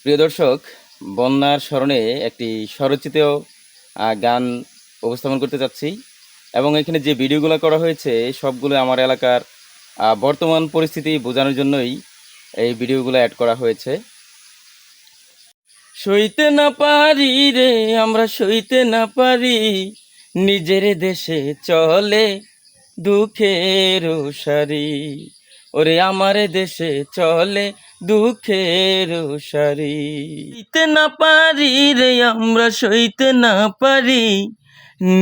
প্রিয় দর্শক, বন্যার স্মরণে একটি স্বরচিত গান উপস্থাপন করতে চাচ্ছি এবং এখানে যে ভিডিওগুলো করা হয়েছে সবগুলো আমার এলাকার বর্তমান পরিস্থিতি বোঝানোর জন্যই এই ভিডিওগুলো অ্যাড করা হয়েছে। সইতে না পারি রে, আমরা সইতে না পারি, নিজের দেশে চলে দুঃখের সারি। ওরে আমার দেশে চলে দুঃখের সারি। সইতে না পারি রে, আমরা সইতে না পারি,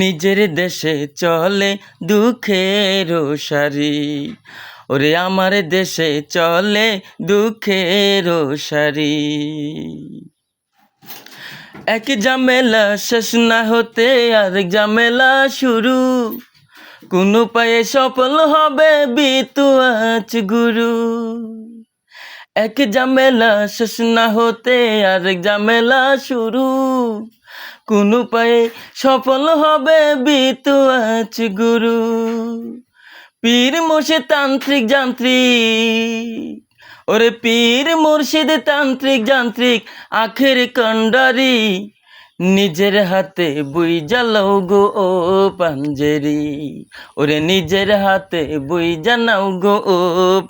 নিজের দেশে চলে দুঃখের সারি। ওরে আমার দেশে চলে দুঃখের সারি। এক ঝামেলা শেষ না হতে আরেক ঝামেলা শুরু, কোন উপায়ে সফল হবে বিতু আজ গুরু। এক ঝামেলা শেষ না হতে আরেক ঝামেলা শুরু, কোন উপায়ে সফল হবে বিতু আজ গুরু। পীর মুর্শিদ তান্ত্রিক যান্ত্রিক, ওরে পীর মুর্শিদ তান্ত্রিক যান্ত্রিক আখের কন্ডারি, নিজের হাতে বই জ্বালাও গো ও পাঞ্জেরি। ওরে নিজের হাতে বই জানাও গো ও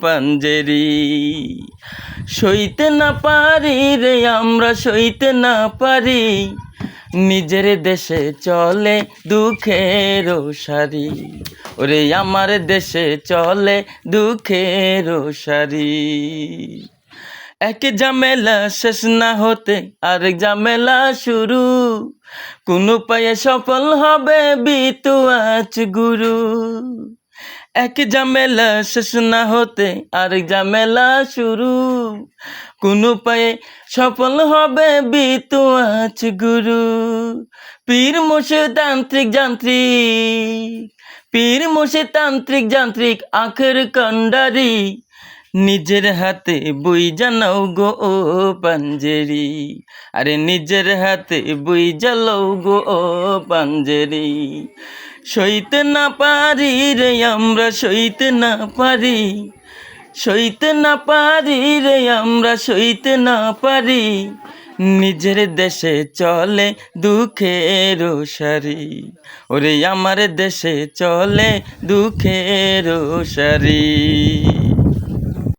পাঞ্জেরি। সইতে না পারি রে, আমরা সইতে না পারি, নিজের দেশে চলে দুঃখের সারি। ওরে আমার দেশে চলে দুঃখের সারি। এক ঝামেলা শেষ না হতে আরেক ঝামেলা শুরু, কোন উপায়ে সফল হবে বিতু আজ গুরু। এক ঝামেলা শেষ না হতে আরেক ঝামেলা শুরু, কোন উপায়ে সফল হবে বিতু আজ গুরু। পীর মুর্শিদ তান্ত্রিক যান্ত্রিক, পীর মুর্শিদ তান্ত্রিক যান্ত্রিক আখের কন্ডারি, নিজের হাতে বই জানাও গো ও পাঞ্জেরি। আরে নিজের হাতে বই জ্বালাও গো ও পাঞ্জেরি। সইতে না পারি রে, আমরা সইতে না পারি, সইতে না পারি রে, আমরা সইতে না পারি, নিজের দেশে চলে দুঃখের সারি। ওরে আমার দেশে চলে দুঃখের সারি।